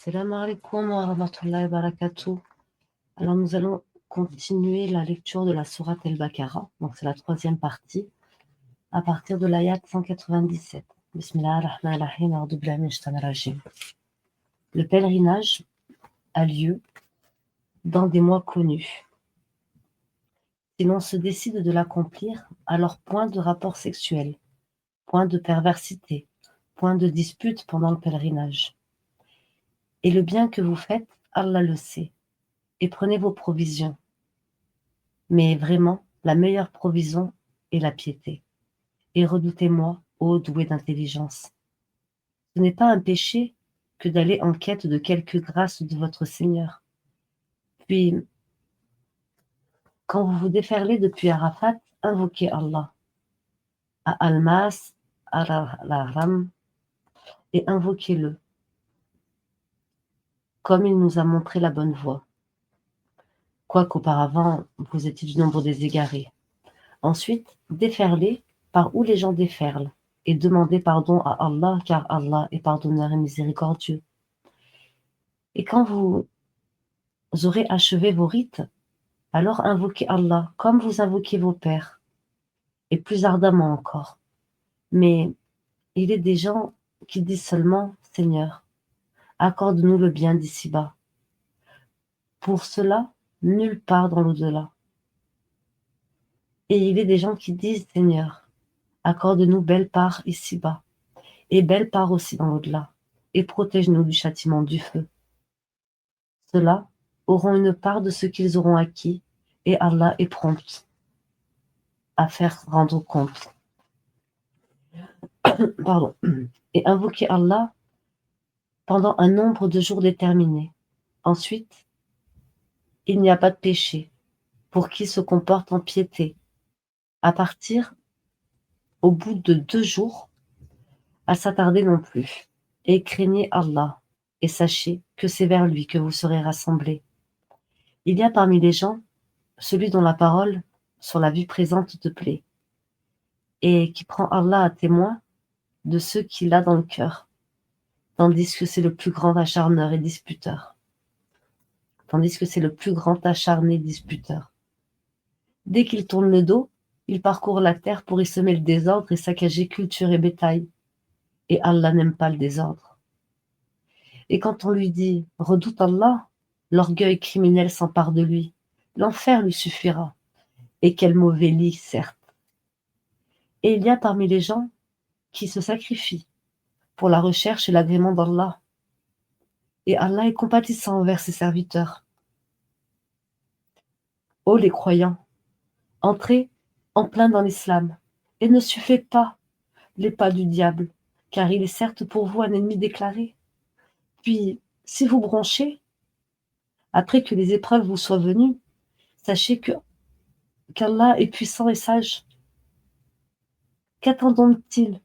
Salam alaikum wa rahmatullahi wa barakatuh. Alors, nous allons continuer la lecture de la sourate Al-Baqarah. Donc, c'est la troisième partie, à partir de l'ayat 197. Bismillah ar-Rahman ar-Rahim, a'udhu billahi minash shaitanir rajim. Le pèlerinage a lieu dans des mois connus. Si l'on se décide de l'accomplir, alors point de rapport sexuel, point de perversité, point de dispute pendant le pèlerinage. Et le bien que vous faites, Allah le sait. Et prenez vos provisions. Mais vraiment, la meilleure provision est la piété. Et redoutez-moi, ô doué d'intelligence. Ce n'est pas un péché que d'aller en quête de quelque grâce de votre Seigneur. Puis, quand vous vous déferlez depuis Arafat, invoquez Allah. À Almas, à Ram, et invoquez-le, comme il nous a montré la bonne voie. Quoiqu'auparavant, vous étiez du nombre des égarés. Ensuite, déferlez par où les gens déferlent, et demandez pardon à Allah, car Allah est pardonneur et miséricordieux. Et quand vous aurez achevé vos rites, alors invoquez Allah, comme vous invoquez vos pères, et plus ardemment encore. Mais il est des gens qui disent seulement « Seigneur, accorde-nous le bien d'ici-bas ». Pour cela, nulle part dans l'au-delà. Et il est des gens qui disent « Seigneur, accorde-nous belle part ici-bas, et belle part aussi dans l'au-delà, et protège-nous du châtiment du feu ». Ceux-là auront une part de ce qu'ils auront acquis, et Allah est prompt à faire rendre compte. Pardon. Et invoquer Allah pendant un nombre de jours déterminé. Ensuite, il n'y a pas de péché pour qui se comporte en piété. À partir, au bout de 2 jours, à s'attarder non plus. Et craignez Allah, et sachez que c'est vers lui que vous serez rassemblés. Il y a parmi les gens celui dont la parole sur la vie présente te plaît, et qui prend Allah à témoin de ceux qu'il a dans le cœur, tandis que c'est le plus grand acharneur et disputeur. Dès qu'il tourne le dos, il parcourt la terre pour y semer le désordre et saccager culture et bétail. Et Allah n'aime pas le désordre. Et quand on lui dit « Redoute Allah », l'orgueil criminel s'empare de lui. L'enfer lui suffira. Et quel mauvais lit, certes. Et il y a parmi les gens qui se sacrifient pour la recherche et l'agrément d'Allah. Et Allah est compatissant envers ses serviteurs. Ô les croyants, entrez en plein dans l'islam, et ne suivez pas les pas du diable, car il est certes pour vous un ennemi déclaré. Puis, si vous bronchez, après que les épreuves vous soient venues, sachez qu'Allah est puissant et sage. Qu'attendons-ils,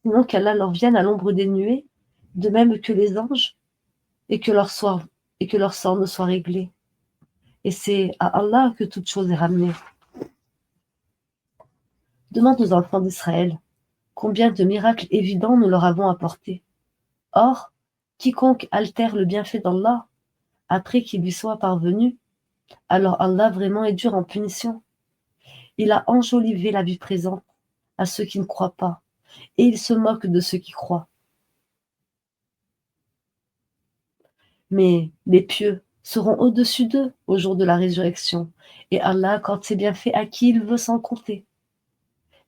sinon qu'Allah leur vienne à l'ombre des nuées, de même que les anges, et que leur sort ne soit réglé. Et c'est à Allah que toute chose est ramenée. Demande aux enfants d'Israël combien de miracles évidents nous leur avons apportés. Or, quiconque altère le bienfait d'Allah, après qu'il lui soit parvenu, alors Allah vraiment est dur en punition. Il a enjolivé la vie présente à ceux qui ne croient pas, et il se moque de ceux qui croient. Mais les pieux seront au-dessus d'eux au jour de la résurrection, et Allah accorde ses bienfaits à qui il veut sans compter.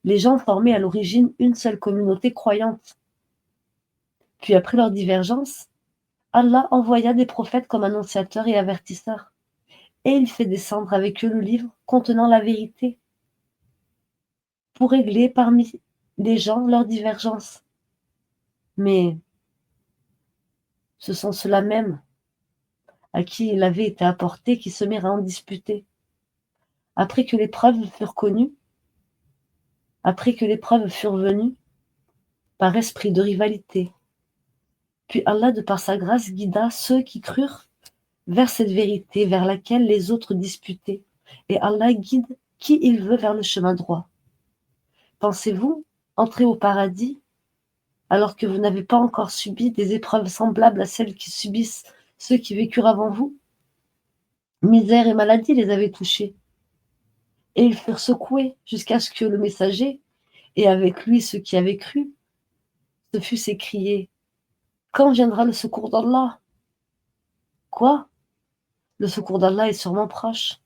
Les gens formaient à l'origine une seule communauté croyante. Puis après leur divergence, Allah envoya des prophètes comme annonciateurs et avertisseurs, et il fait descendre avec eux le livre contenant la vérité, pour régler parmi les gens leurs divergences. Mais ce sont ceux-là même à qui il avait été apporté qui se mirent à en disputer. Après que les preuves furent connues, après que les preuves furent venues, par esprit de rivalité. Puis Allah, de par sa grâce, guida ceux qui crurent vers cette vérité vers laquelle les autres disputaient. Et Allah guide qui il veut vers le chemin droit. Pensez-vous entrer au paradis alors que vous n'avez pas encore subi des épreuves semblables à celles qui subissent ceux qui vécurent avant vous? Misère et maladie les avaient touchés, et ils furent secoués jusqu'à ce que le messager, et avec lui ceux qui avaient cru, se fussent écriés: Quand viendra le secours d'Allah? Quoi? Le secours d'Allah est sûrement proche.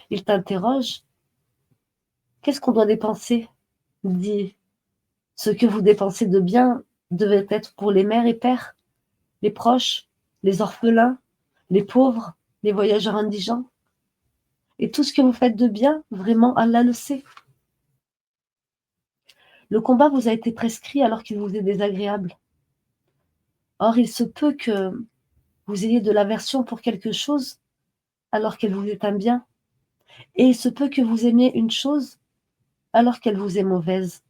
Il t'interroge: Qu'est-ce qu'on doit dépenser? Dis: Ce que vous dépensez de bien devait être pour les mères et pères, les proches, les orphelins, les pauvres, les voyageurs indigents. Et tout ce que vous faites de bien, vraiment Allah le sait. Le combat vous a été prescrit alors qu'il vous est désagréable. Or, il se peut que vous ayez de l'aversion pour quelque chose alors qu'elle vous est un bien, et il se peut que vous aimiez une chose alors qu'elle vous est mauvaise.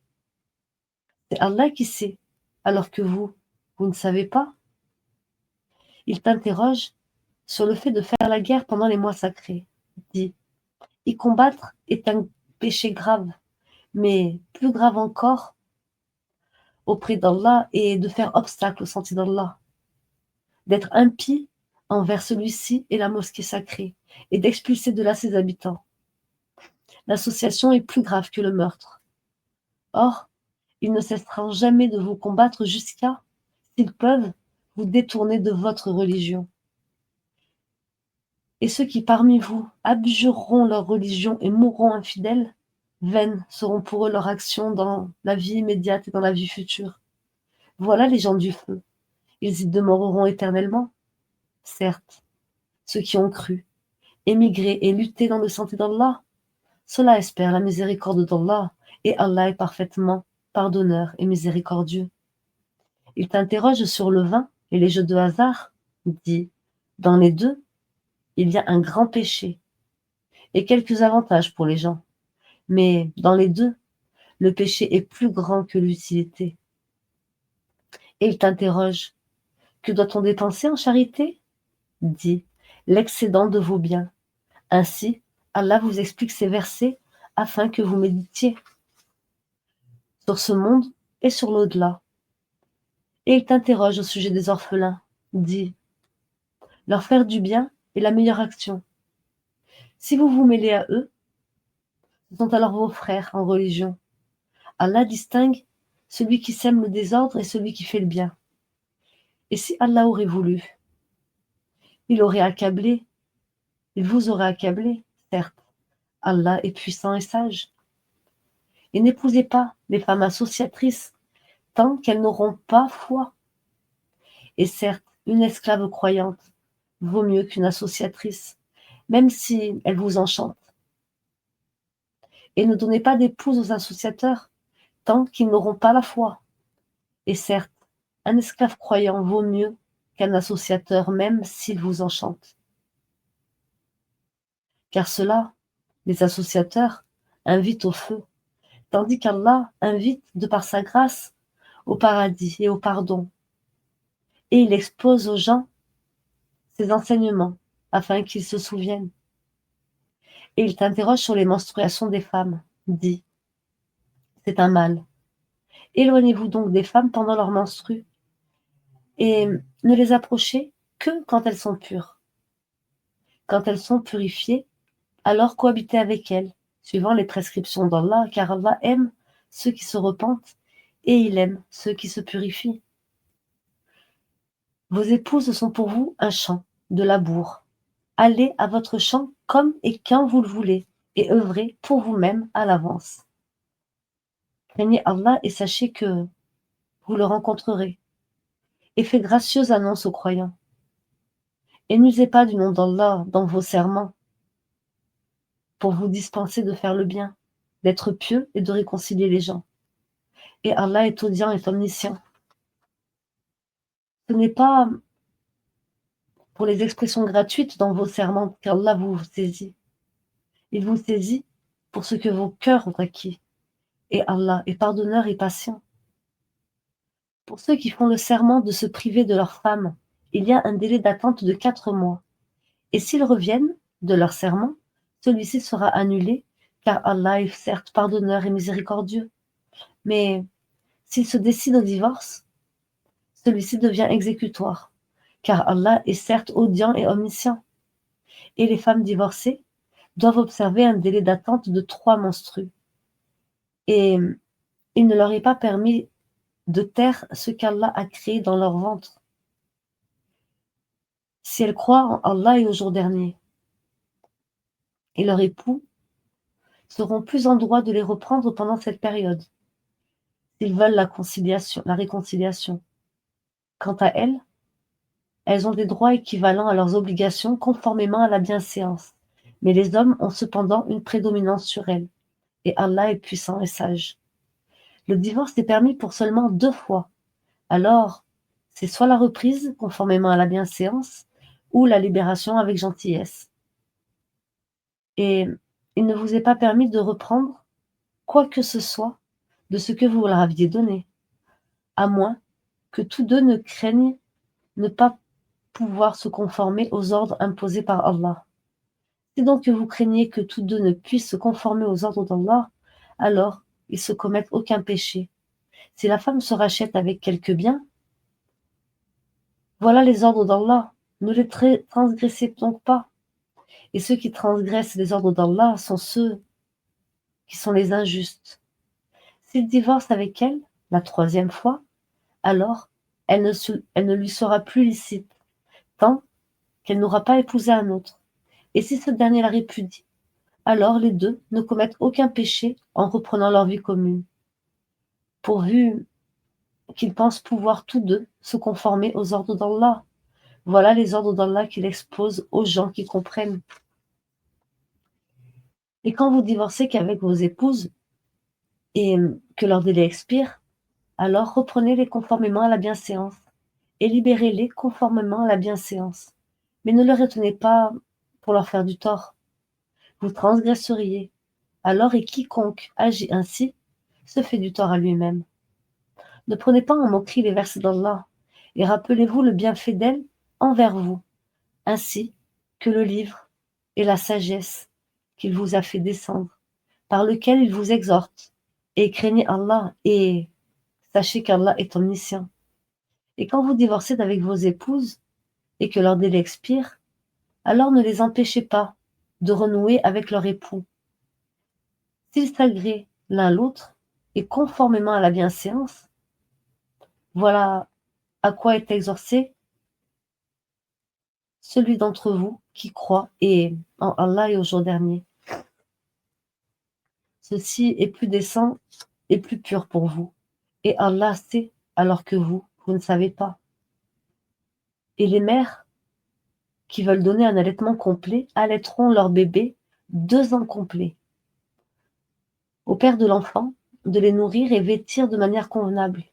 C'est Allah qui sait, alors que vous ne savez pas. Il t'interroge sur le fait de faire la guerre pendant les mois sacrés. Dis: y combattre est un péché grave, mais plus grave encore auprès d'Allah est de faire obstacle au sentier d'Allah, d'être impie envers celui-ci et la mosquée sacrée, et d'expulser de là ses habitants. L'association est plus grave que le meurtre. Or, ils ne cesseront jamais de vous combattre jusqu'à, s'ils peuvent, vous détourner de votre religion. Et ceux qui parmi vous abjureront leur religion et mourront infidèles, vaines seront pour eux leurs actions dans la vie immédiate et dans la vie future. Voilà les gens du feu. Ils y demeureront éternellement. Certes, ceux qui ont cru, émigré et lutté dans le sentier d'Allah, cela espère la miséricorde d'Allah, et Allah est parfaitement pardonneur et miséricordieux. Il t'interroge sur le vin et les jeux de hasard. Dis: dans les deux, il y a un grand péché et quelques avantages pour les gens. Mais dans les deux, le péché est plus grand que l'utilité. Et il t'interroge: que doit-on dépenser en charité? Dis: l'excédent de vos biens. Ainsi, Allah vous explique ces versets afin que vous méditiez sur ce monde et sur l'au-delà. Et il t'interroge au sujet des orphelins. Dis: leur faire du bien est la meilleure action. Si vous vous mêlez à eux, ce sont alors vos frères en religion. Allah distingue celui qui sème le désordre et celui qui fait le bien. Et si Allah aurait voulu, il aurait accablé, il vous aurait accablé, certes. Allah est puissant et sage. Et n'épousez pas les femmes associatrices tant qu'elles n'auront pas foi. Et certes, une esclave croyante vaut mieux qu'une associatrice, même si elle vous enchante. Et ne donnez pas d'épouse aux associateurs tant qu'ils n'auront pas la foi. Et certes, un esclave croyant vaut mieux qu'un associateur, même s'il vous enchante. Car cela, les associateurs, invitent au feu, tandis qu'Allah invite, de par sa grâce, au paradis et au pardon. Et il expose aux gens ses enseignements, afin qu'ils se souviennent. Et il t'interroge sur les menstruations des femmes. Dis: c'est un mal. Éloignez-vous donc des femmes pendant leur menstrue, et ne les approchez que quand elles sont pures. Quand elles sont purifiées, alors cohabitez avec elles, suivant les prescriptions d'Allah, car Allah aime ceux qui se repentent, et il aime ceux qui se purifient. Vos épouses sont pour vous un champ de labour. Allez à votre champ comme et quand vous le voulez, et œuvrez pour vous-même à l'avance. Craignez Allah et sachez que vous le rencontrerez, et faites gracieuse annonce aux croyants. Et n'usez pas du nom d'Allah dans vos serments, pour vous dispenser de faire le bien, d'être pieux et de réconcilier les gens. Et Allah est audient et omniscient. Ce n'est pas pour les expressions gratuites dans vos serments qu'Allah vous saisit. Il vous saisit pour ce que vos cœurs ont acquis. Et Allah est pardonneur et patient. Pour ceux qui font le serment de se priver de leur femme, il y a un délai d'attente de 4 mois. Et s'ils reviennent de leur serment, celui-ci sera annulé, car Allah est certes pardonneur et miséricordieux. Mais S'il se décide au divorce, celui-ci devient exécutoire, car Allah est certes audient et omniscient, et les femmes divorcées doivent observer un délai d'attente de 3 menstrues, et il ne leur est pas permis de taire ce qu'Allah a créé dans leur ventre, si elles croient en Allah et au jour dernier. Et leurs époux seront plus en droit de les reprendre pendant cette période, s'ils veulent la réconciliation. Quant à elles ont des droits équivalents à leurs obligations conformément à la bienséance, mais les hommes ont cependant une prédominance sur elles, et Allah est puissant et sage. Le divorce est permis pour seulement 2 fois, alors c'est soit la reprise conformément à la bienséance, ou la libération avec gentillesse. Et il ne vous est pas permis de reprendre quoi que ce soit de ce que vous leur aviez donné, à moins que tous deux ne craignent ne pas pouvoir se conformer aux ordres imposés par Allah. Si donc que vous craignez que tous deux ne puissent se conformer aux ordres d'Allah, alors ils ne commettent aucun péché. Si la femme se rachète avec quelques biens, voilà les ordres d'Allah, ne les transgressez donc pas. Et ceux qui transgressent les ordres d'Allah sont ceux qui sont les injustes. S'il divorce avec elle, la 3e fois, alors elle ne lui sera plus licite, tant qu'elle n'aura pas épousé un autre. Et si ce dernier la répudie, alors les deux ne commettent aucun péché en reprenant leur vie commune, pourvu qu'ils pensent pouvoir tous deux se conformer aux ordres d'Allah. Voilà les ordres d'Allah qu'il expose aux gens qui comprennent. Et quand vous divorcez qu'avec vos épouses et que leur délai expire, alors reprenez-les conformément à la bienséance et libérez-les conformément à la bienséance. Mais ne les retenez pas pour leur faire du tort. Vous transgresseriez. Alors et quiconque agit ainsi se fait du tort à lui-même. Ne prenez pas en moquerie les versets d'Allah et rappelez-vous le bienfait d'elle envers vous, ainsi que le livre et la sagesse qu'il vous a fait descendre, par lequel il vous exhorte, et craignez Allah et sachez qu'Allah est omniscient. Et quand vous divorcez d'avec vos épouses et que leur délai expire, alors ne les empêchez pas de renouer avec leur époux. S'ils s'agréent l'un l'autre et conformément à la bienséance, voilà à quoi est exorcé celui d'entre vous qui croit et en Allah et au jour dernier. Ceci est plus décent et plus pur pour vous. Et Allah sait alors que vous ne savez pas. Et les mères qui veulent donner un allaitement complet allaiteront leur bébé 2 ans complets. Au père de l'enfant de les nourrir et vêtir de manière convenable.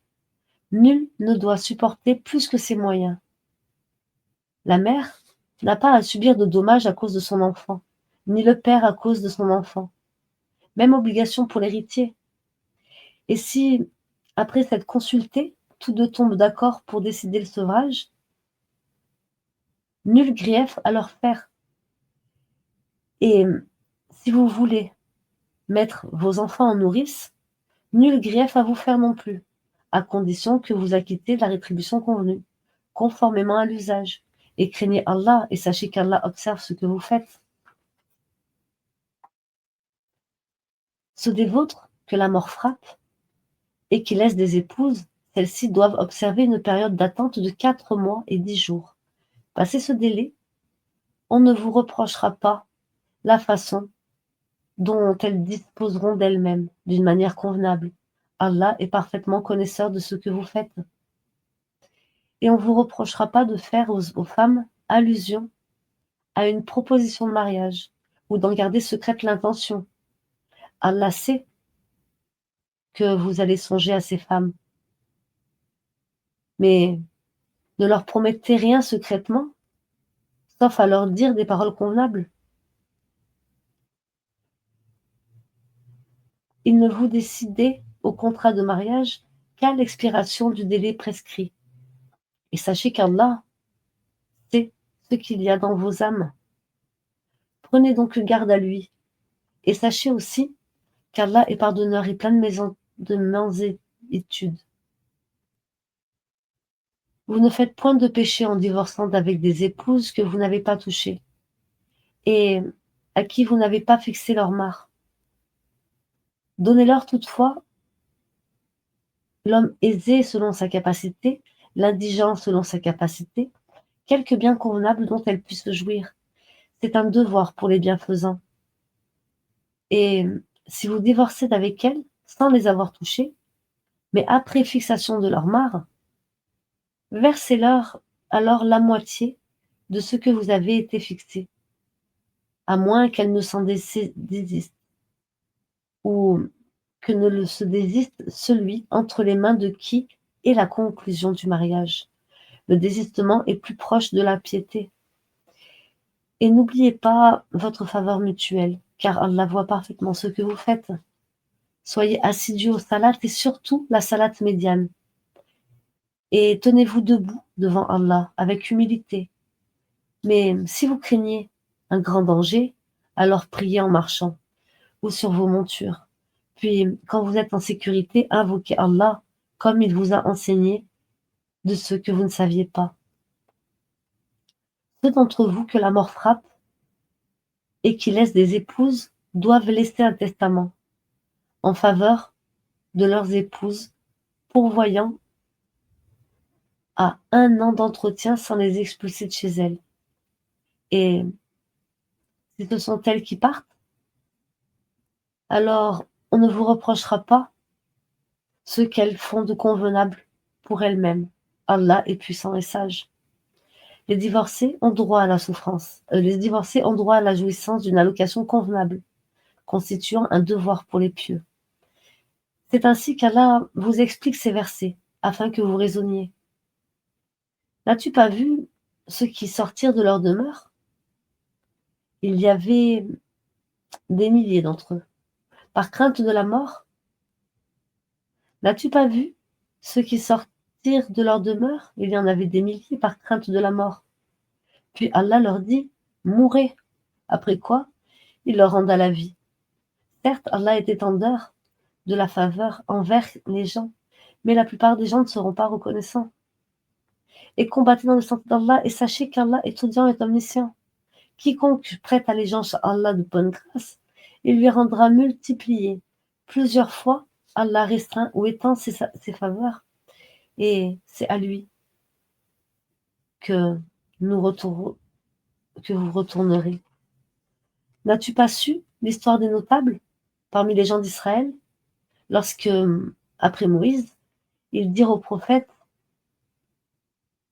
Nul ne doit supporter plus que ses moyens. La mère n'a pas à subir de dommages à cause de son enfant, ni le père à cause de son enfant. Même obligation pour l'héritier. Et si, après s'être consultés, tous deux tombent d'accord pour décider le sevrage, nul grief à leur faire. Et si vous voulez mettre vos enfants en nourrice, nul grief à vous faire non plus, à condition que vous acquittez la rétribution convenue, conformément à l'usage. Et craignez Allah et sachez qu'Allah observe ce que vous faites. Ceux des vôtres que la mort frappe et qui laissent des épouses, celles-ci doivent observer une période d'attente de 4 mois et 10 jours. Passé ce délai, on ne vous reprochera pas la façon dont elles disposeront d'elles-mêmes d'une manière convenable. Allah est parfaitement connaisseur de ce que vous faites. Et on ne vous reprochera pas de faire aux femmes allusion à une proposition de mariage ou d'en garder secrète l'intention. Allah sait que vous allez songer à ces femmes. Mais ne leur promettez rien secrètement, sauf à leur dire des paroles convenables. Il ne vous décidez au contrat de mariage qu'à l'expiration du délai prescrit. Et sachez qu'Allah sait ce qu'il y a dans vos âmes. Prenez donc garde à lui. Et sachez aussi qu'Allah est pardonneur et plein de mansuétude. Vous ne faites point de péché en divorçant avec des épouses que vous n'avez pas touchées et à qui vous n'avez pas fixé leur mare. Donnez-leur toutefois l'homme aisé selon sa capacité, l'indigent selon sa capacité, quelque bien convenable dont elles puissent jouir. C'est un devoir pour les bienfaisants. Et si vous divorcez d'avec elles sans les avoir touchées, mais après fixation de leur mare, versez-leur alors la moitié de ce que vous avez été fixé, à moins qu'elles ne s'en désistent, ou que ne se désiste celui entre les mains de qui est la conclusion du mariage. Le désistement est plus proche de la piété. Et n'oubliez pas votre faveur mutuelle, car Allah voit parfaitement ce que vous faites. Soyez assidus aux salats et surtout la salate médiane. Et tenez-vous debout devant Allah avec humilité. Mais si vous craignez un grand danger, alors priez en marchant ou sur vos montures. Puis, quand vous êtes en sécurité, invoquez Allah comme il vous a enseigné de ce que vous ne saviez pas. Ceux d'entre vous que la mort frappe et qui laissent des épouses doivent laisser un testament en faveur de leurs épouses, pourvoyant à 1 an d'entretien sans les expulser de chez elles. Et si ce sont elles qui partent, alors on ne vous reprochera pas ce qu'elles font de convenable pour elles-mêmes. Allah est puissant et sage. Les divorcés ont droit à la souffrance. Les divorcés ont droit à la jouissance d'une allocation convenable, constituant un devoir pour les pieux. C'est ainsi qu'Allah vous explique ces versets, afin que vous raisonniez. N'as-tu pas vu ceux qui sortirent de leur demeure? Il y avait des milliers d'entre eux. Par crainte de la mort, n'as-tu pas vu ceux qui sortirent de leur demeure? Il y en avait des milliers par crainte de la mort. Puis Allah leur dit, mourez. Après quoi, il leur renda la vie. Certes, Allah est étendeur de la faveur envers les gens, mais la plupart des gens ne seront pas reconnaissants. Et combattez dans le sens d'Allah et sachez qu'Allah est audient et omniscient. Quiconque prête allégeance à Allah de bonne grâce, il lui rendra multiplié. Plusieurs fois, Allah restreint ou étend ses faveurs, et c'est à lui que, que vous retournerez. N'as-tu pas su l'histoire des notables parmi les gens d'Israël, lorsque, après Moïse, ils dirent aux prophètes,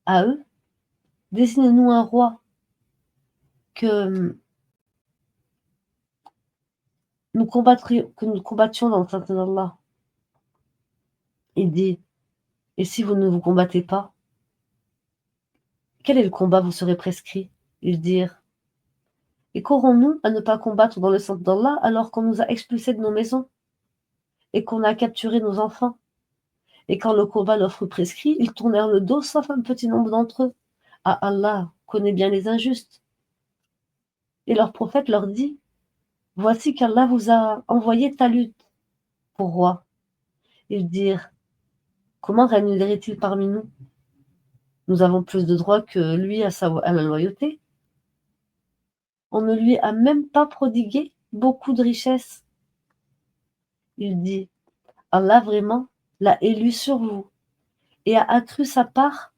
à eux, désigne-nous un roi que nous combattions dans le sein d'Allah. Il dit, et si vous ne vous combattez pas, quel est le combat vous serez prescrit? Ils dirent, et qu'aurons-nous à ne pas combattre dans le sang d'Allah alors qu'on nous a expulsés de nos maisons et qu'on a capturé nos enfants? Et quand le combat leur fut prescrit, ils tournèrent le dos, sauf un petit nombre d'entre eux. Ah, Allah connaît bien les injustes. Et leur prophète leur dit, voici qu'Allah vous a envoyé Talut pour roi. Ils dirent, comment régnerait-il parmi nous? Nous avons plus de droits que lui à la loyauté. On ne lui a même pas prodigué beaucoup de richesses. Il dit, Allah vraiment l'a élu sur vous et a accru sa part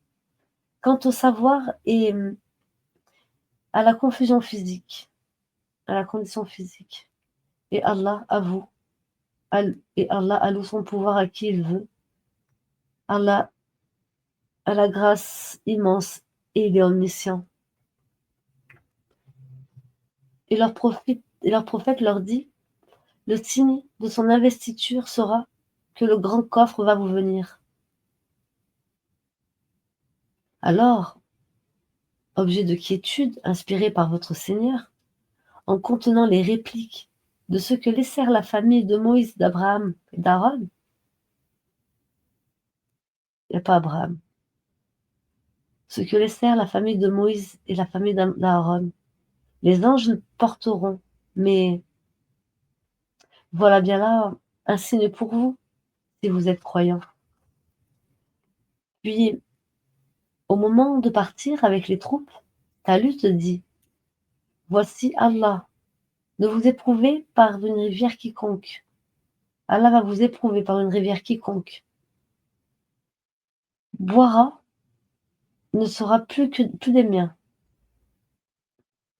quant au savoir et à la confusion physique, à la condition physique. Et Allah alloue son pouvoir à qui il veut. Allah a la grâce immense et il est omniscient. Et leur prophète leur dit, le signe de son investiture sera que le grand coffre va vous venir. Alors, objet de quiétude inspiré par votre Seigneur, en contenant les répliques de ce que laissèrent la famille de Moïse, d'Abraham et d'Aaron, il n'y a pas Abraham, ce que laissèrent la famille de Moïse et la famille d'Aaron, les anges porteront, mais voilà bien là un signe pour vous, si vous êtes croyants. Puis, Au moment de partir avec les troupes, Talut dit: Voici Allah, ne vous éprouvez par une rivière quiconque. Allah va vous éprouver par une rivière quiconque. Boira ne sera plus des miens,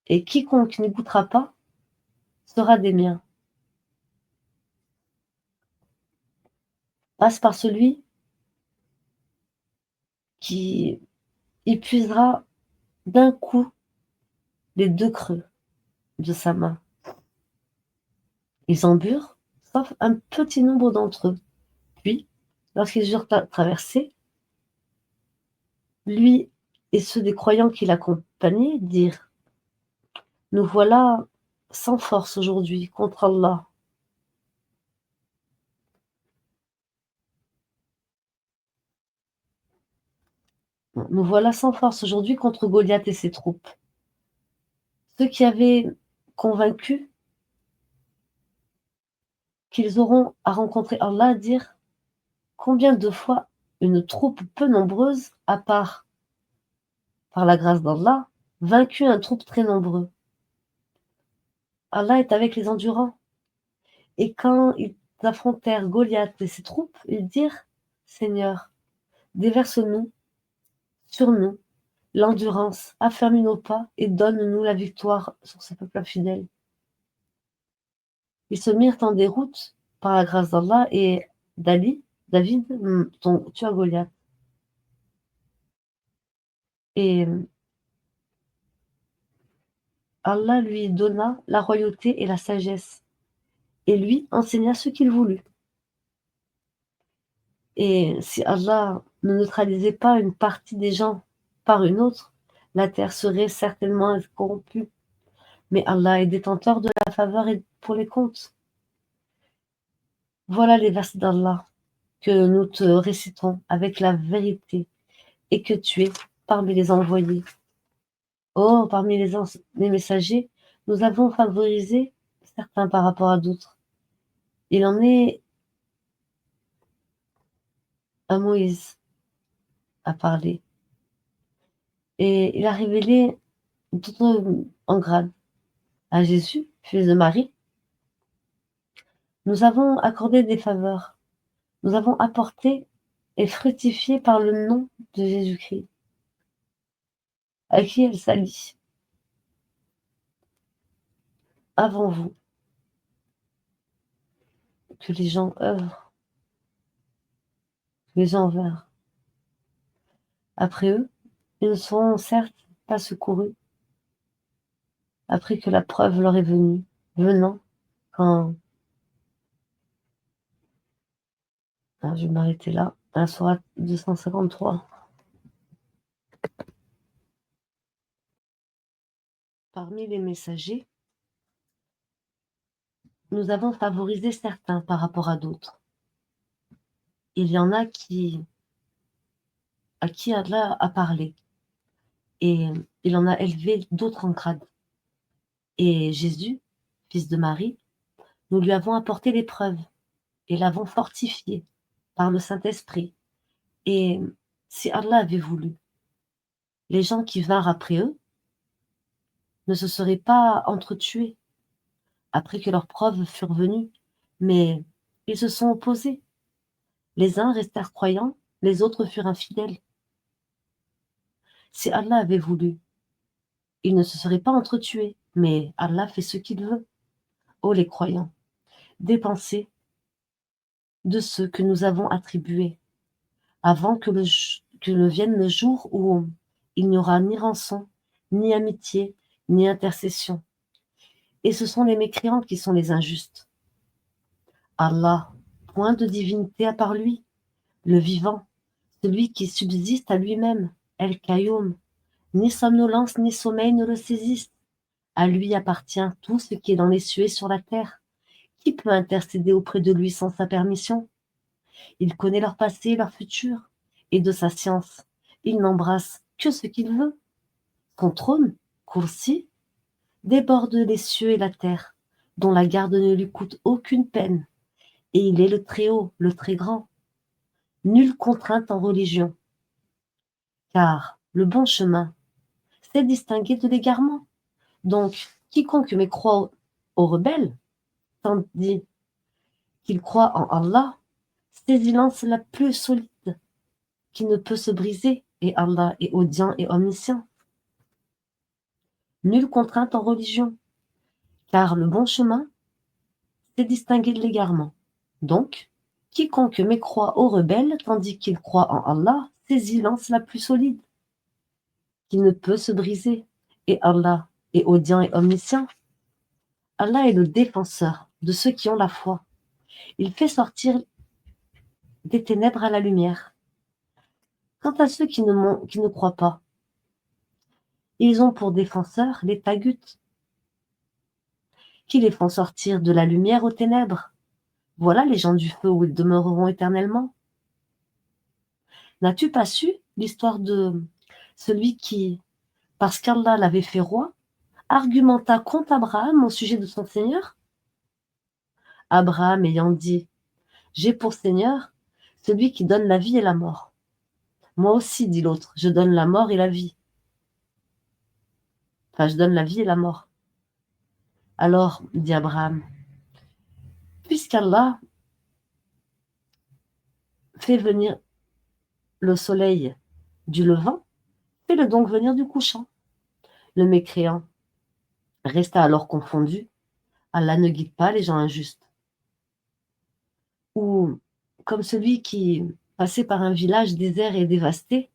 et quiconque n'y goûtera pas sera des miens. Passe par celui qui épuisera d'un coup les 2 creux de sa main. Ils en burent, sauf un petit nombre d'entre eux. Puis, lorsqu'ils eurent traversé, lui et ceux des croyants qui l'accompagnaient dirent: Nous voilà sans force aujourd'hui contre Allah. Nous voilà sans force aujourd'hui contre Goliath et ses troupes. Ceux qui avaient convaincu qu'ils auront à rencontrer Allah dirent: Combien de fois une troupe peu nombreuse a par la grâce d'Allah, vaincu un troupe très nombreux. Allah est avec les endurants. Et quand ils affrontèrent Goliath et ses troupes, ils dirent: Seigneur, déverse-nous sur nous l'endurance, affermis nos pas et donne-nous la victoire sur ce peuple infidèle. Ils se mirent en déroute par la grâce d'Allah et David tua Goliath. Et Allah lui donna la royauté et la sagesse, et lui enseigna ce qu'il voulut. Et si Allah ne neutralisait pas une partie des gens par une autre, la terre serait certainement corrompue. Mais Allah est détenteur de la faveur et pour les comptes. Voilà les versets d'Allah que nous te récitons avec la vérité et que tu es parmi les envoyés. Oh, parmi les messagers, nous avons favorisé certains par rapport à d'autres. Il en est à Moïse à parler. Et il a révélé d'autres en grade. À Jésus, fils de Marie, nous avons accordé des faveurs. Nous avons apporté et fructifié par le nom de Jésus-Christ, à qui elle s'allie avant vous, que les gens œuvrent, que les gens œuvrent. Après eux, ils ne seront certes pas secourus, après que la preuve leur est venant, quand... Ah, je vais m'arrêter là, à la sourate 253. Parmi les messagers, nous avons favorisé certains par rapport à d'autres. Il y en a à qui Allah a parlé, et il en a élevé d'autres en grade. Et Jésus, fils de Marie, nous lui avons apporté l'épreuve et l'avons fortifié par le Saint-Esprit. Et si Allah avait voulu, les gens qui vinrent après eux ne se seraient pas entretués après que leurs preuves furent venues, mais ils se sont opposés. Les uns restèrent croyants, les autres furent infidèles. Si Allah avait voulu, ils ne se seraient pas entretués, mais Allah fait ce qu'il veut. Ô les croyants, dépensez de ceux que nous avons attribués, avant que ne vienne le jour où il n'y aura ni rançon, ni amitié, ni intercession. Et ce sont les mécréants qui sont les injustes. Allah, point de divinité à part lui, le vivant, celui qui subsiste à lui-même, El Qayoum, ni somnolence ni sommeil ne le saisissent. À lui appartient tout ce qui est dans les cieux et sur la terre. Qui peut intercéder auprès de lui sans sa permission? Il connaît leur passé et leur futur, et de sa science, il n'embrasse que ce qu'il veut. Son trône, Kursi, déborde les cieux et la terre, dont la garde ne lui coûte aucune peine, et il est le Très-Haut, le Très-Grand. Nulle contrainte en religion, car le bon chemin, c'est distinguer de l'égarement. Donc, quiconque mécroit aux rebelles, tandis qu'il croit en Allah, saisit l'anse la plus solide, qui ne peut se briser, et Allah est audient et omniscient. Nulle contrainte en religion, car le bon chemin, c'est distinguer de l'égarement. Donc, quiconque mécroit aux rebelles, tandis qu'il croit en Allah, saisit l'anse la plus solide, qui ne peut se briser, et Allah est audient et omniscient. Allah est le défenseur de ceux qui ont la foi. Il fait sortir des ténèbres à la lumière. Quant à ceux qui ne croient pas, ils ont pour défenseurs les taguts, qui les font sortir de la lumière aux ténèbres. Voilà les gens du feu où ils demeureront éternellement. N'as-tu pas su l'histoire de celui qui, parce qu'Allah l'avait fait roi, argumenta contre Abraham au sujet de son Seigneur? Abraham ayant dit: j'ai pour Seigneur celui qui donne la vie et la mort. Moi aussi, dit l'autre, je donne la mort et la vie. Enfin, je donne la vie et la mort. Alors, dit Abraham, puisqu'Allah fait venir le soleil du levant, fais-le donc venir du couchant. Le mécréant resta alors confondu. Allah ne guide pas les gens injustes. Ou comme celui qui passait par un village désert et dévasté,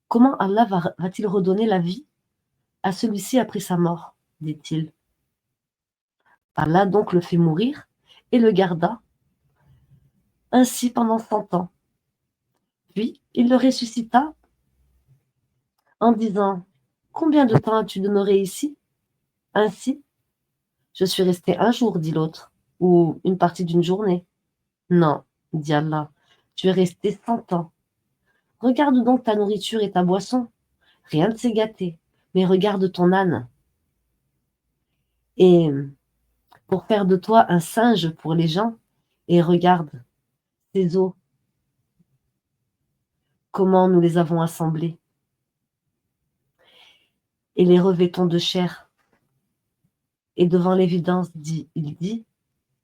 comment Allah va-t-il redonner la vie à celui-ci après sa mort, dit-il. Allah donc le fit mourir et le garda ainsi pendant 100 ans. Puis il le ressuscita en disant: combien de temps as-tu demeuré ici? Ainsi, je suis resté un jour, dit l'autre, ou une partie d'une journée. Non, dit Allah, tu es resté 100 ans. Regarde donc ta nourriture et ta boisson. Rien ne s'est gâté, mais regarde ton âne. Et pour faire de toi un singe pour les gens, et regarde ces os, comment nous les avons assemblés, et les revêtons de chair. Et devant l'évidence, il dit: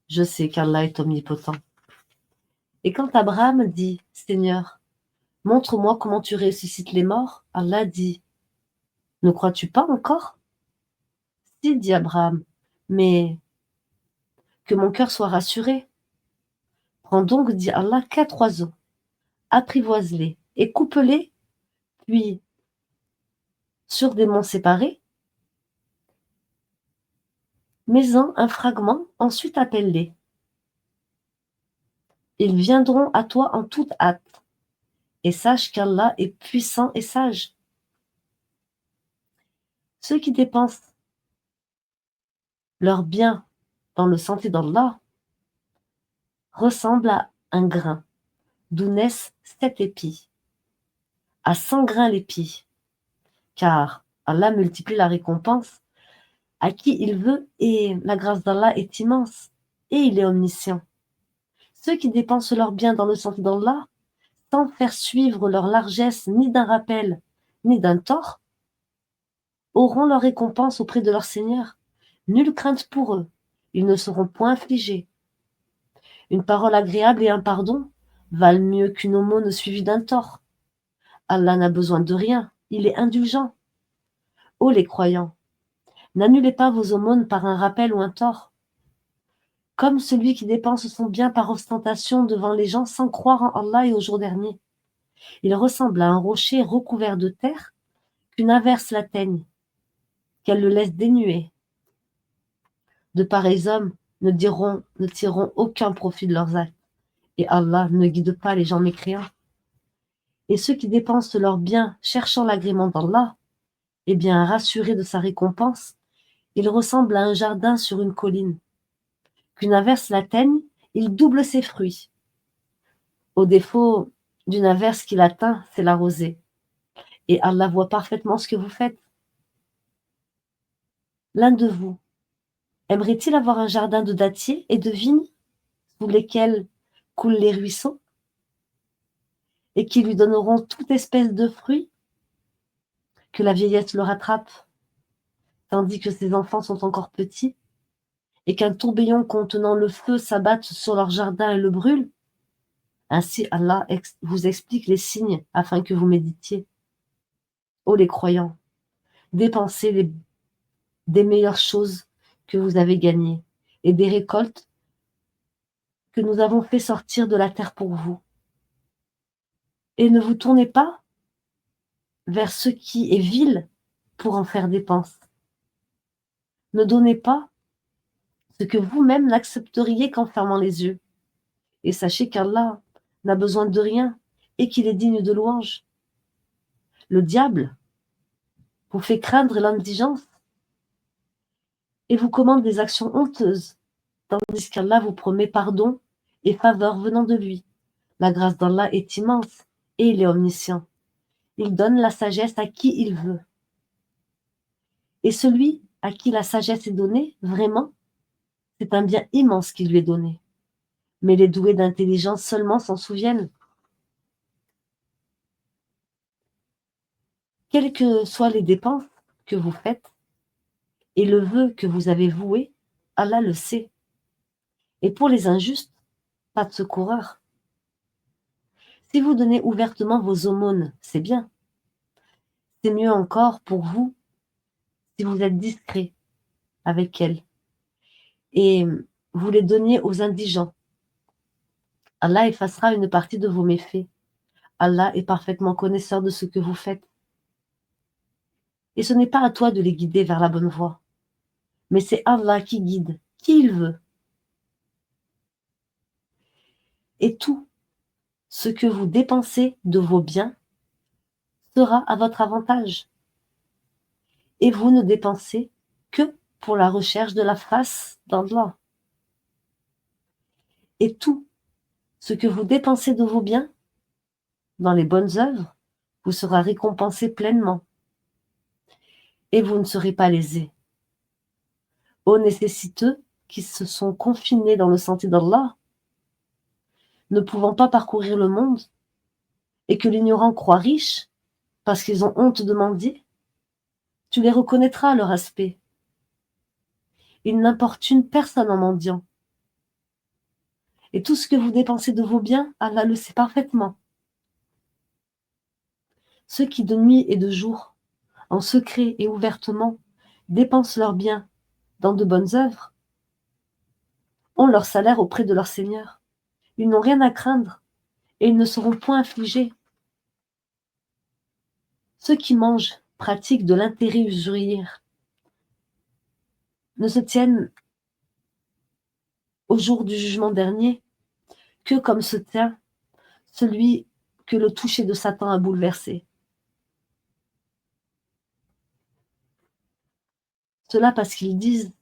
je sais qu'Allah est omnipotent. Et quand Abraham dit: Seigneur, montre-moi comment tu ressuscites les morts, Allah dit: ne crois-tu pas encore? Si, dit Abraham, mais que mon cœur soit rassuré. Prends donc, dit Allah, 4 oiseaux, apprivoise-les et coupe-les, puis sur des monts séparés, mets-en un fragment, ensuite appelle-les. Ils viendront à toi en toute hâte, et sache qu'Allah est puissant et sage. Ceux qui dépensent leurs biens dans le sentier d'Allah ressemblent à un grain, d'où naissent 7 épis, à 100 grains l'épi, car Allah multiplie la récompense à qui il veut, et la grâce d'Allah est immense, et il est omniscient. Ceux qui dépensent leurs biens dans le sentier d'Allah, sans faire suivre leur largesse ni d'un rappel, ni d'un tort, auront leur récompense auprès de leur Seigneur. Nulle crainte pour eux, ils ne seront point affligés. Une parole agréable et un pardon valent mieux qu'une aumône suivie d'un tort. Allah n'a besoin de rien, il est indulgent. Ô les croyants, n'annulez pas vos aumônes par un rappel ou un tort. Comme celui qui dépense son bien par ostentation devant les gens sans croire en Allah et au jour dernier. Il ressemble à un rocher recouvert de terre qu'une averse l'atteigne, qu'elle le laisse dénué. De pareils hommes ne tireront aucun profit de leurs actes, et Allah ne guide pas les gens mécréants. Et ceux qui dépensent leurs biens cherchant l'agrément d'Allah, eh bien, rassurés de sa récompense, ils ressemblent à un jardin sur une colline. Qu'une averse l'atteigne, il double ses fruits. Au défaut d'une averse qui l'atteint, c'est la rosée. Et Allah voit parfaitement ce que vous faites. L'un de vous aimerait-il avoir un jardin de dattiers et de vignes sous lesquels coulent les ruisseaux et qui lui donneront toute espèce de fruits? que la vieillesse le rattrape, tandis que ses enfants sont encore petits, et qu'un tourbillon contenant le feu s'abatte sur leur jardin et le brûle? Ainsi Allah vous explique les signes afin que vous méditiez. Ô les croyants, dépensez des meilleures choses que vous avez gagnées et des récoltes que nous avons fait sortir de la terre pour vous. Et ne vous tournez pas vers ce qui est vil pour en faire dépense. Ne donnez pas ce que vous-même n'accepteriez qu'en fermant les yeux. Et sachez qu'Allah n'a besoin de rien et qu'il est digne de louange. Le diable vous fait craindre l'indigence et vous commande des actions honteuses, tandis qu'Allah vous promet pardon et faveur venant de lui. La grâce d'Allah est immense et il est omniscient. Il donne la sagesse à qui il veut. Et celui à qui la sagesse est donnée, vraiment, c'est un bien immense qui lui est donné. Mais les doués d'intelligence seulement s'en souviennent. Quelles que soient les dépenses que vous faites et le vœu que vous avez voué, Allah le sait. Et pour les injustes, pas de secoureur. Si vous donnez ouvertement vos aumônes, c'est bien. C'est mieux encore pour vous si vous êtes discret avec elles et vous les donniez aux indigents. Allah effacera une partie de vos méfaits. Allah est parfaitement connaisseur de ce que vous faites. Et ce n'est pas à toi de les guider vers la bonne voie, mais c'est Allah qui guide qui il veut. Et tout ce que vous dépensez de vos biens sera à votre avantage. Et vous ne dépensez que pour la recherche de la face d'Allah. Et tout ce que vous dépensez de vos biens dans les bonnes œuvres vous sera récompensé pleinement. Et vous ne serez pas lésés. Ô nécessiteux qui se sont confinés dans le sentier d'Allah, ne pouvant pas parcourir le monde, et que l'ignorant croit riche parce qu'ils ont honte de mendier, tu les reconnaîtras à leur aspect. Ils n'importunent personne en mendiant. Et tout ce que vous dépensez de vos biens, Allah le sait parfaitement. Ceux qui de nuit et de jour, en secret et ouvertement, dépensent leurs biens dans de bonnes œuvres, ont leur salaire auprès de leur Seigneur. Ils n'ont rien à craindre et ils ne seront point affligés. Ceux qui mangent pratiquent de l'intérêt usurier, ne se tiennent au jour du jugement dernier que comme se tient celui que le toucher de Satan a bouleversé. Cela parce qu'ils disent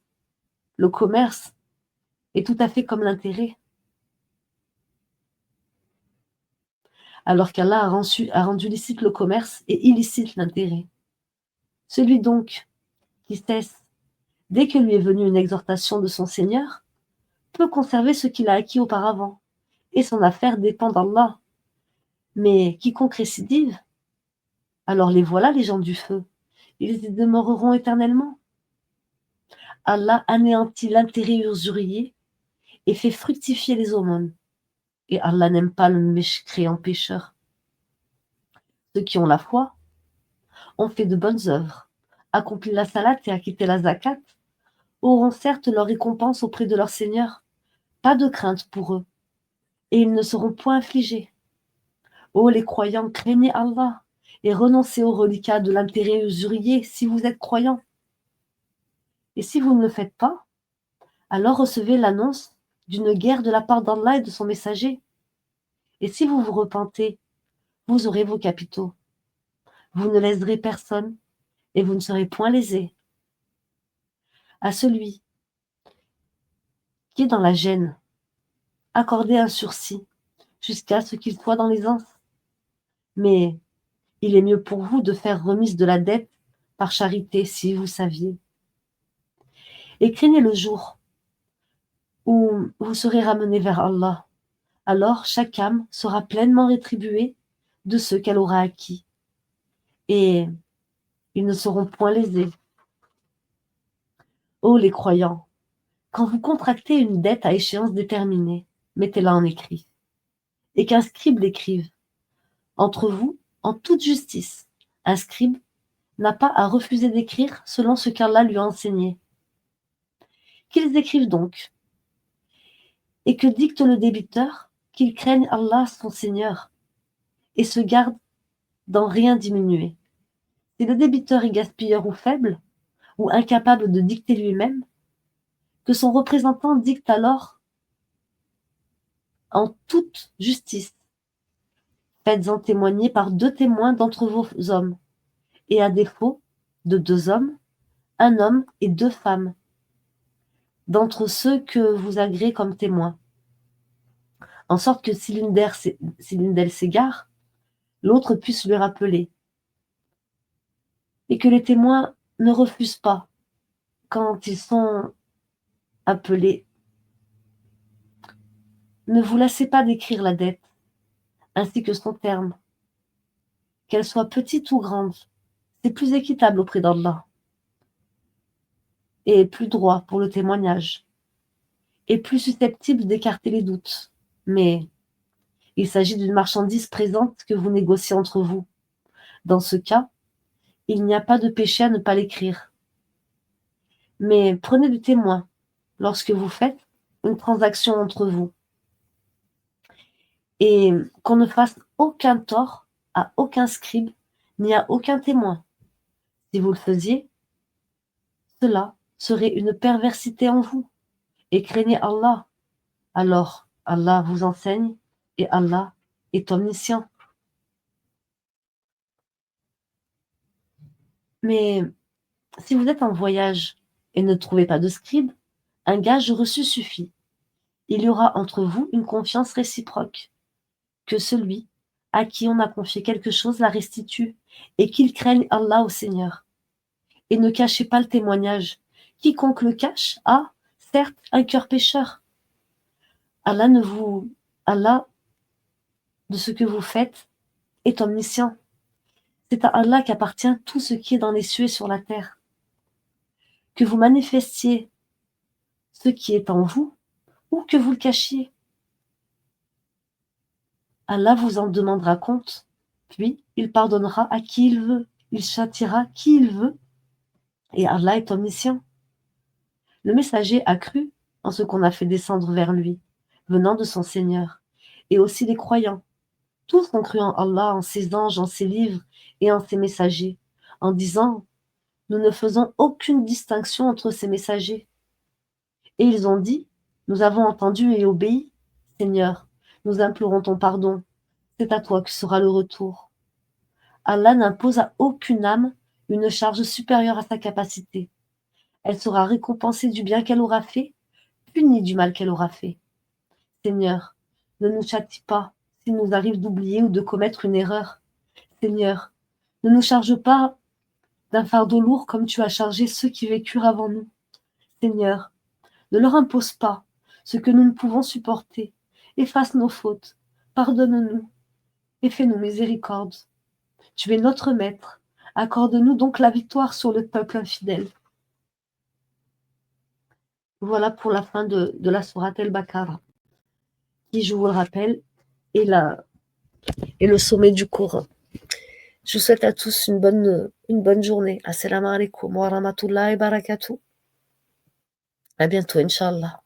le commerce est tout à fait comme l'intérêt, alors qu'Allah a rendu licite le commerce et illicite l'intérêt. Celui donc qui cesse, dès que lui est venue une exhortation de son Seigneur, peut conserver ce qu'il a acquis auparavant, et son affaire dépend d'Allah. Mais quiconque récidive, alors les voilà les gens du feu, ils y demeureront éternellement. Allah anéantit l'intérêt usurier et fait fructifier les aumônes. Et Allah n'aime pas le mécréant pécheur. Ceux qui ont la foi ont fait de bonnes œuvres, accompli la salat et acquitté la zakat, auront certes leur récompense auprès de leur Seigneur. Pas de crainte pour eux, et ils ne seront point affligés. Ô les croyants, craignez Allah et renoncez au reliquat de l'intérêt usurier si vous êtes croyants. Et si vous ne le faites pas, alors recevez l'annonce d'une guerre de la part d'Allah et de son messager. Et si vous vous repentez, vous aurez vos capitaux. Vous ne léserez personne et vous ne serez point lésés. À celui qui est dans la gêne, accordez un sursis jusqu'à ce qu'il soit dans l'aisance. Mais il est mieux pour vous de faire remise de la dette par charité si vous saviez. Et craignez le jour où vous serez ramenés vers Allah. Alors chaque âme sera pleinement rétribuée de ce qu'elle aura acquis. Et ils ne seront point lésés. Ô les croyants, quand vous contractez une dette à échéance déterminée, mettez-la en écrit, et qu'un scribe l'écrive. Entre vous, en toute justice, un scribe n'a pas à refuser d'écrire selon ce qu'Allah lui a enseigné. Qu'ils écrivent donc, et que dicte le débiteur, qu'il craigne Allah son Seigneur, et se garde d'en rien diminuer. Si le débiteur est gaspilleur ou faible, ou incapable de dicter lui-même, que son représentant dicte alors en toute justice. Faites-en témoigner par 2 témoins d'entre vos hommes, et à défaut de 2 hommes, un homme et 2 femmes, d'entre ceux que vous agréez comme témoins, en sorte que si l'une d'elles s'égare, l'autre puisse lui rappeler, et que les témoins ne refusent pas quand ils sont appelés. Ne vous lassez pas d'écrire la dette, ainsi que son terme, qu'elle soit petite ou grande, c'est plus équitable auprès d'Allah, et plus droit pour le témoignage, et plus susceptible d'écarter les doutes. Mais il s'agit d'une marchandise présente que vous négociez entre vous. Dans ce cas, il n'y a pas de péché à ne pas l'écrire. Mais prenez du témoin lorsque vous faites une transaction entre vous, et qu'on ne fasse aucun tort à aucun scribe ni à aucun témoin. Si vous le faisiez, cela serait une perversité en vous, et craignez Allah. Alors Allah vous enseigne, et Allah est omniscient. Mais si vous êtes en voyage et ne trouvez pas de scribe, un gage reçu suffit. Il y aura entre vous une confiance réciproque, que celui à qui on a confié quelque chose la restitue, et qu'il craigne Allah au Seigneur. Et ne cachez pas le témoignage. Quiconque le cache a, certes, un cœur pécheur. Allah, de ce que vous faites, est omniscient. C'est à Allah qu'appartient tout ce qui est dans les cieux et sur la terre. Que vous manifestiez ce qui est en vous, ou que vous le cachiez. Allah vous en demandera compte, puis il pardonnera à qui il veut, il châtiera qui il veut, et Allah est omniscient. Le messager a cru en ce qu'on a fait descendre vers lui, venant de son Seigneur, et aussi les croyants. Tous ont cru en Allah, en ses anges, en ses livres et en ses messagers, en disant « Nous ne faisons aucune distinction entre ces messagers. » Et ils ont dit « Nous avons entendu et obéi. Seigneur, nous implorons ton pardon. C'est à toi que sera le retour. » Allah n'impose à aucune âme une charge supérieure à sa capacité. Elle sera récompensée du bien qu'elle aura fait, punie du mal qu'elle aura fait. Seigneur, ne nous châtie pas s'il nous arrive d'oublier ou de commettre une erreur. Seigneur, ne nous charge pas d'un fardeau lourd comme tu as chargé ceux qui vécurent avant nous. Seigneur, ne leur impose pas ce que nous ne pouvons supporter. Efface nos fautes, pardonne-nous et fais-nous miséricorde. Tu es notre maître. Accorde-nous donc la victoire sur le peuple infidèle. Voilà pour la fin de la sourate El-Baqarah, qui, je vous le rappelle, est le sommet du Coran. Je vous souhaite à tous une bonne journée. Assalamu alaikum wa rahmatullahi wa barakatuh. À bientôt, Inch'Allah.